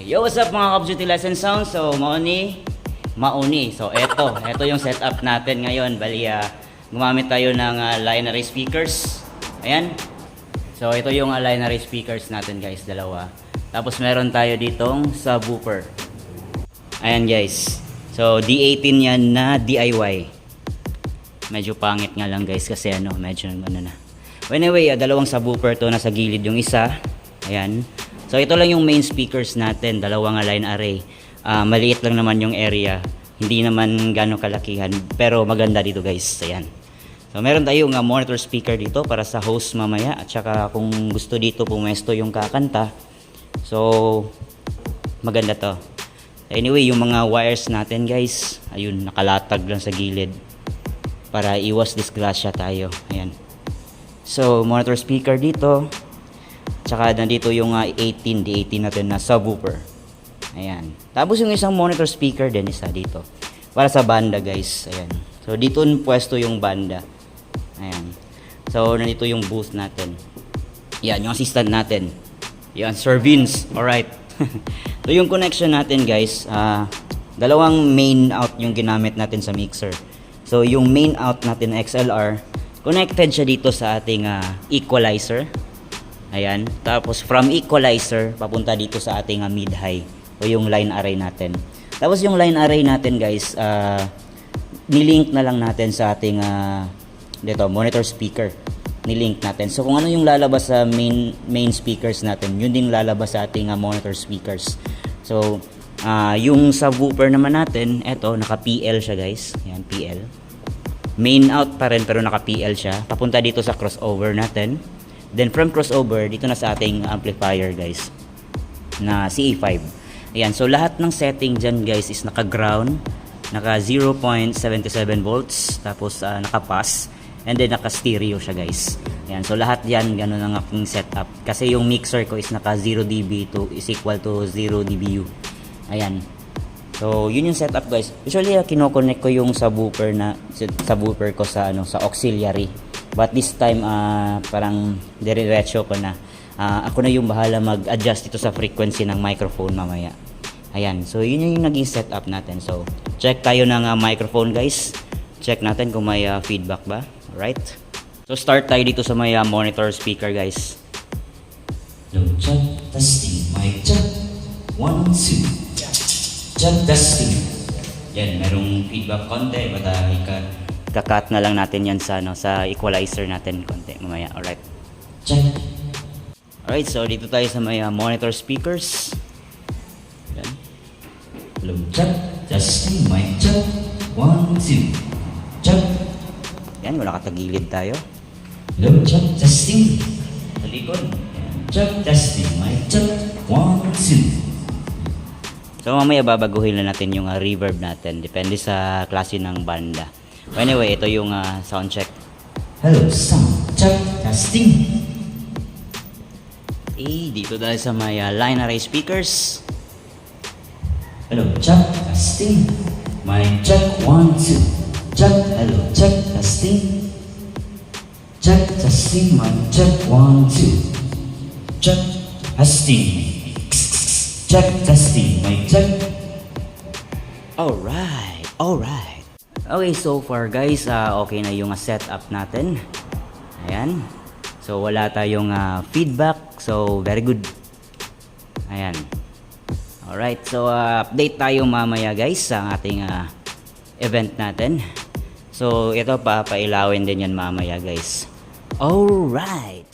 Yo, what's up mga Call of Duty Lesson Sound? So, mauni. So, eto yung setup natin ngayon. Bali, gumamit tayo ng line array speakers. Ayan. So, ito yung line array speakers natin guys, dalawa. Tapos, meron tayo ditong subwoofer. Ayan guys. So, D18 yan na DIY. Medyo pangit nga lang guys kasi medyo na. Anyway, dalawang subwoofer to, nasa gilid yung isa. Ayan. So ito lang yung main speakers natin, dalawang line array. Maliit lang naman yung area, hindi naman gano'ng kalakihan, pero maganda dito guys. Ayan. So meron tayong monitor speaker dito para sa host mamaya, at saka kung gusto dito pumesto yung kakanta. So maganda to. Anyway, yung mga wires natin guys, ayun, nakalatag lang sa gilid para iwas disgrasya tayo. Ayan. So monitor speaker dito. Tsaka nandito yung D18 natin na subwoofer. Ayan. Tapos yung isang monitor speaker din isa dito. Para sa banda guys. Ayan. So dito pwesto yung banda. Ayan. So nandito yung booth natin. Yan, yung assistant natin. Yan, Sir Vince. Alright. So yung connection natin guys, dalawang main out yung ginamit natin sa mixer. So yung main out natin na XLR, connected siya dito sa ating equalizer. Ayan. Tapos from equalizer papunta dito sa ating mid-high o yung line array natin. Tapos yung line array natin guys, nilink na lang natin sa ating dito monitor speaker. Nilink natin. So kung ano yung lalabas sa main speakers natin, yun din lalabas sa ating monitor speakers. So yung subwoofer naman natin, eto naka PL siya guys. Ayan, PL. Main out pa rin pero naka PL siya. Papunta dito sa crossover natin. Then from crossover, dito na sa ating amplifier guys, na CA5. Ayan, so lahat ng setting dyan guys is naka-ground, naka 0.77 volts, tapos naka-pass, and then naka-stereo siya guys. Ayan, so lahat yan, ganun ang aking setup. Kasi yung mixer ko is naka 0 dB is equal to 0 dBu. Ayan. So yun yung setup guys. Usually kino-connect ko yung subwoofer ko sa sa auxiliary. But this time, parang diretso ko na. Ako na yung bahala mag-adjust ito sa frequency ng microphone mamaya. Ayan. So, yun yung naging setup natin. So, check tayo ng microphone guys. Check natin kung may feedback ba. Alright. So, start tayo dito sa may monitor speaker guys. Hello, check, testing, mic check. 1, 2. Check, testing. Yan, merong feedback konti. But kakat na lang natin yan sa equalizer natin konti mamaya. Alright. Check. Alright, so dito tayo sa may monitor speakers. Yan. Hello, check, testing, mic check. 1, 2. Check. Yan, wala katagilid tayo. Hello, check, testing. Sa likod. Check, testing, mic check. 1, 2. So mamaya babaguhin na natin yung reverb natin. Depende sa klase ng banda. Anyway, ito yung sound check. Hello, sound check, testing. Dito tayo sa may line array speakers. Hello, check, testing. Mic check, 1, 2. Check, hello, check, testing. Check, testing, mic check, 1, 2. Check, testing. Check, testing, mic check. Alright. Okay, so far guys, okay na yung setup natin. Ayan. So wala tayong feedback. So very good. Ayan. Alright, so update tayo mamaya guys sa ating event natin. So ito papailawin din yan mamaya guys. Alright.